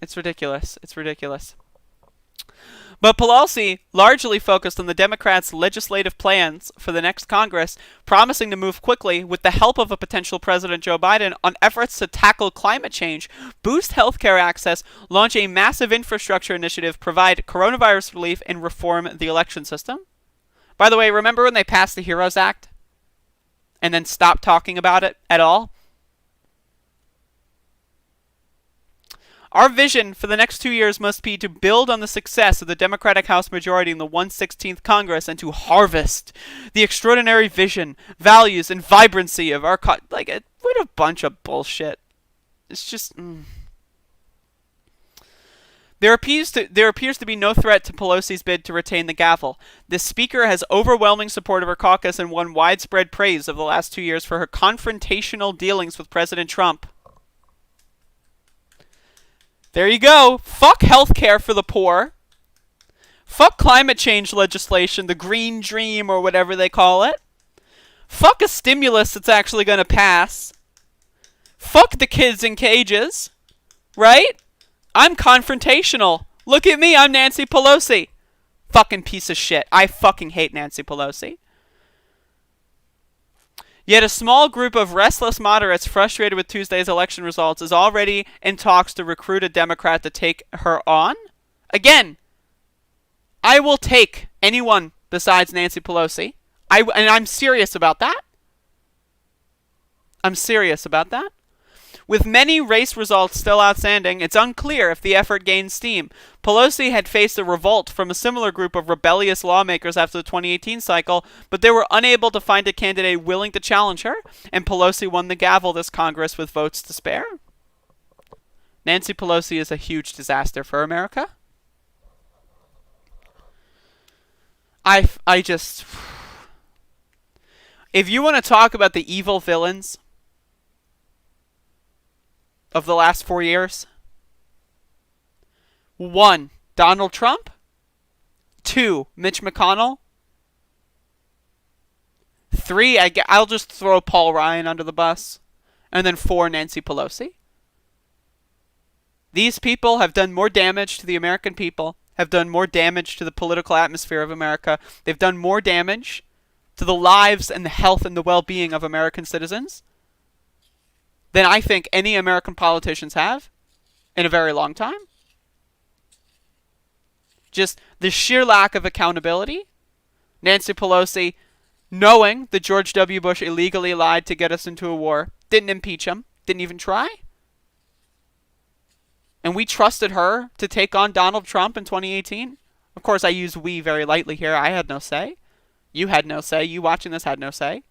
It's ridiculous. It's ridiculous. But Pelosi largely focused on the Democrats' legislative plans for the next Congress, promising to move quickly with the help of a potential President Joe Biden on efforts to tackle climate change, boost healthcare access, launch a massive infrastructure initiative, provide coronavirus relief, and reform the election system. By the way, remember when they passed the HEROES Act and then stopped talking about it at all? Our vision for the next 2 years must be to build on the success of the Democratic House majority in the 116th Congress and to harvest the extraordinary vision, values, and vibrancy of our what a bunch of bullshit. It's just... There appears to be no threat to Pelosi's bid to retain the gavel. The Speaker has overwhelming support of her caucus and won widespread praise over the last 2 years for her confrontational dealings with President Trump. There you go. Fuck healthcare for the poor. Fuck climate change legislation, the green dream or whatever they call it. Fuck a stimulus that's actually going to pass. Fuck the kids in cages. Right? I'm confrontational. Look at me, I'm Nancy Pelosi. Fucking piece of shit. I fucking hate Nancy Pelosi. Yet a small group of restless moderates frustrated with Tuesday's election results is already in talks to recruit a Democrat to take her on. Again, I will take anyone besides Nancy Pelosi. And I'm serious about that. I'm serious about that. With many race results still outstanding, it's unclear if the effort gained steam. Pelosi had faced a revolt from a similar group of rebellious lawmakers after the 2018 cycle, but they were unable to find a candidate willing to challenge her, and Pelosi won the gavel this Congress with votes to spare. Nancy Pelosi is a huge disaster for America. I just... If you want to talk about the evil villains of the last 4 years, 1, Donald Trump. 2, Mitch McConnell. 3, I'll just throw Paul Ryan under the bus. And then 4, Nancy Pelosi. These people have done more damage to the American people, have done more damage to the political atmosphere of America. They've done more damage to the lives and the health and the well-being of American citizens than I think any American politicians have in a very long time. Just the sheer lack of accountability. Nancy Pelosi, knowing that George W. Bush illegally lied to get us into a war, didn't impeach him, didn't even try. And we trusted her to take on Donald Trump in 2018. Of course, I use we very lightly here. I had no say. You had no say. You watching this had no say. It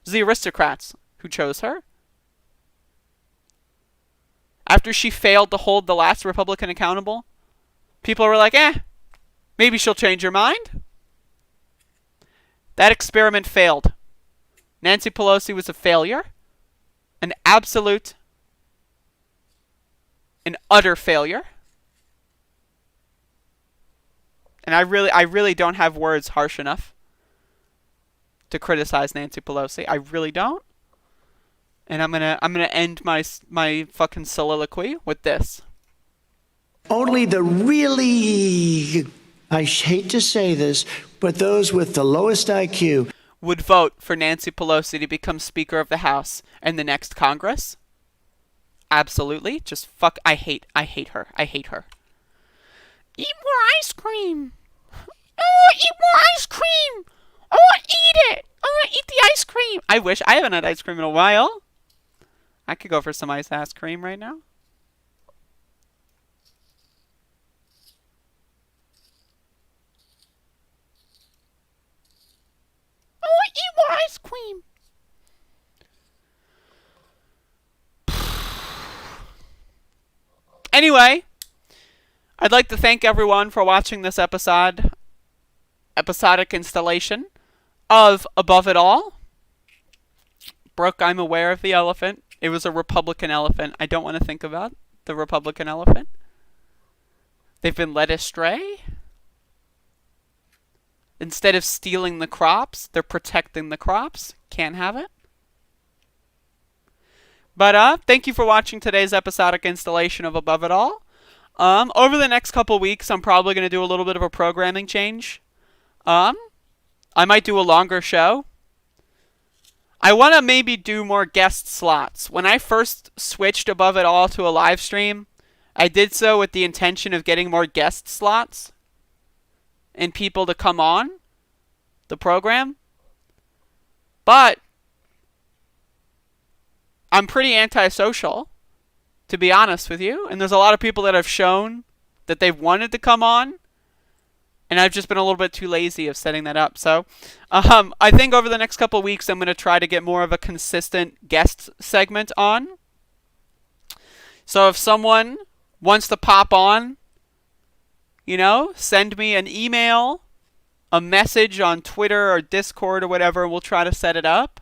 was the aristocrats who chose her. After she failed to hold the last Republican accountable, people were like, maybe she'll change her mind. That experiment failed. Nancy Pelosi was a failure. An absolute, an utter failure. And I really don't have words harsh enough to criticize Nancy Pelosi. I really don't. And I'm gonna end my fucking soliloquy with this. Only the really, I hate to say this, but those with the lowest IQ would vote for Nancy Pelosi to become Speaker of the House in the next Congress. Absolutely. Just fuck. I hate her. I hate her. Eat more ice cream. Oh, eat more ice cream. Oh, eat it. Oh, eat the ice cream. I wish. I haven't had ice cream in a while. I could go for some ice cream right now. Oh, eat more ice cream. Anyway, I'd like to thank everyone for watching this episodic installation of Above It All. Brooke, I'm aware of the elephant. It was a Republican elephant. I don't want to think about the Republican elephant. They've been led astray. Instead of stealing the crops, they're protecting the crops. Can't have it. But thank you for watching today's episodic installation of Above It All. Over the next couple weeks, I'm probably going to do a little bit of a programming change. I might do a longer show. I want to maybe do more guest slots. When I first switched Above It All to a live stream, I did so with the intention of getting more guest slots and people to come on the program. But I'm pretty antisocial, to be honest with you. And there's a lot of people that have shown that they've wanted to come on. And I've just been a little bit too lazy of setting that up. So I think over the next couple of weeks, I'm going to try to get more of a consistent guest segment on. So if someone wants to pop on, you know, send me an email, a message on Twitter or Discord or whatever, and we'll try to set it up.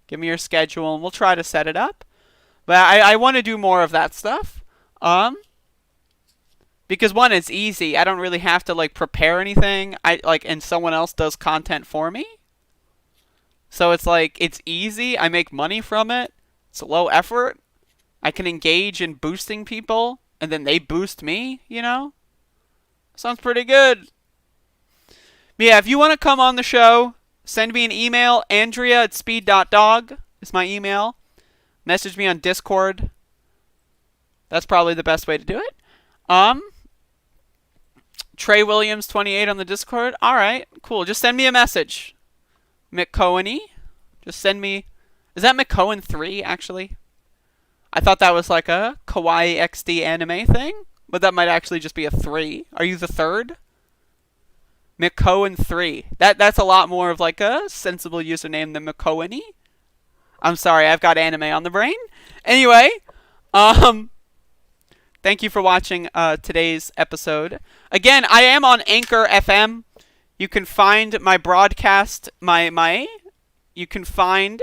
Give me your schedule, and we'll try to set it up. But I want to do more of that stuff. Because one, it's easy. I don't really have to prepare anything. And someone else does content for me. So it's it's easy. I make money from it. It's low effort. I can engage in boosting people, and then they boost me, you know? Sounds pretty good. But yeah, if you want to come on the show, send me an email. Andrea@speed.dog is my email. Message me on Discord. That's probably the best way to do it. Trey Williams 28 on the Discord. Alright, cool. Just send me a message. McCoheny. Just send me... Is that McCohen 3, actually? I thought that was like a Kawaii XD anime thing. But that might actually just be a 3. Are you the third? McCohen 3. That's a lot more of a sensible username than McCoheny. I'm sorry, I've got anime on the brain. Anyway, thank you for watching today's episode. Again, I am on Anchor FM. You can find my broadcast, you can find,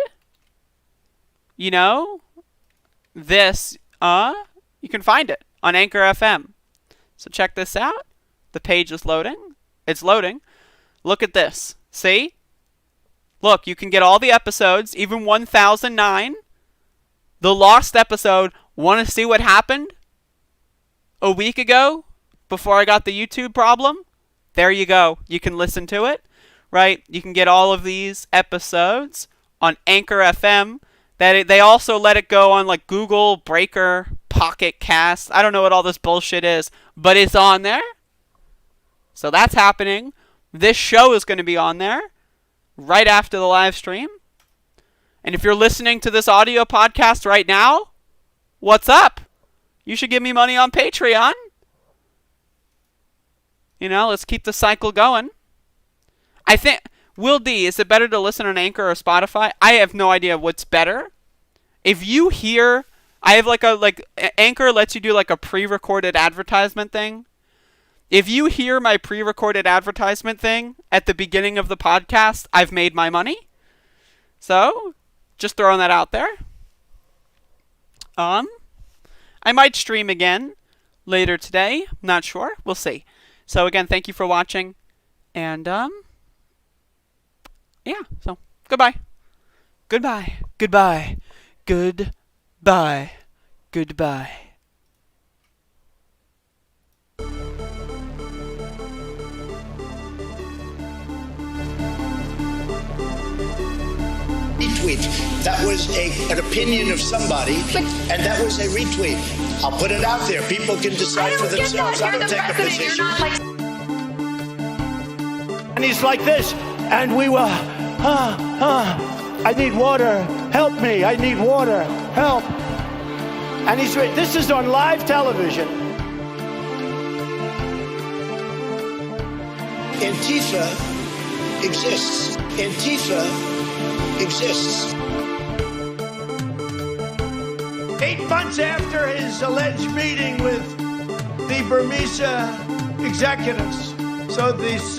this, you can find it on Anchor FM. So check this out. The page is loading. It's loading. Look at this. See? Look, you can get all the episodes, even 1009. The lost episode. Want to see what happened a week ago before I got the YouTube problem? There you go. You can listen to it, right? You can get all of these episodes on Anchor FM. They also let it go on Google, Breaker, Pocket Cast. I don't know what all this bullshit is, but it's on there. So that's happening. This show is going to be on there right after the live stream. And if you're listening to this audio podcast right now, what's up? You should give me money on Patreon. Let's keep the cycle going. I think, Will D, is it better to listen on Anchor or Spotify? I have no idea what's better. If you hear, I have Anchor lets you do a pre-recorded advertisement thing. If you hear my pre-recorded advertisement thing at the beginning of the podcast, I've made my money. So, just throwing that out there. I might stream again later today. Not sure. We'll see. So again, thank you for watching. And yeah, so goodbye. Goodbye. Goodbye. Goodbye. Goodbye. Retweet. That was an opinion of somebody, and that was a retweet. I'll put it out there. People can decide for themselves. I don't take a position. And he's like this, and we were, I need water, help me, I need water, help. And this is on live television. Antifa exists. Antifa exists. 8 months after his alleged meeting with the Burmese executives, so this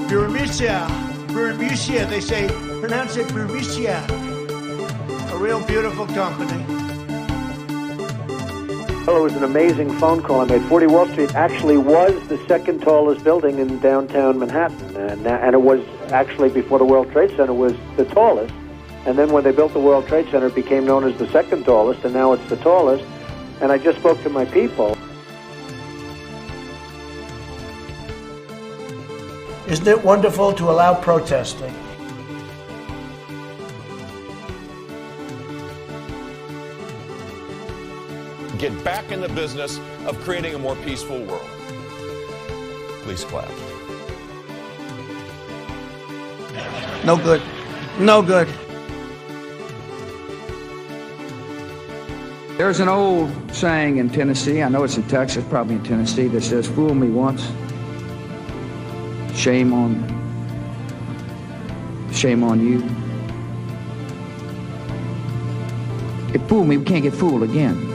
Burmese, they say, pronounce it Burmese. real beautiful company. Well, it was an amazing phone call I made. 40 Wall Street actually was the second tallest building in downtown Manhattan, and it was actually, before the World Trade Center, was the tallest. And then when they built the World Trade Center, it became known as the second tallest, and now it's the tallest. And I just spoke to my people. Isn't it wonderful to allow protesting? Get back in the business of creating a more peaceful world. Please clap. No good. No good. There's an old saying in Tennessee, I know it's in Texas, probably in Tennessee, that says, fool me once, shame on you. It fooled me, we can't get fooled again.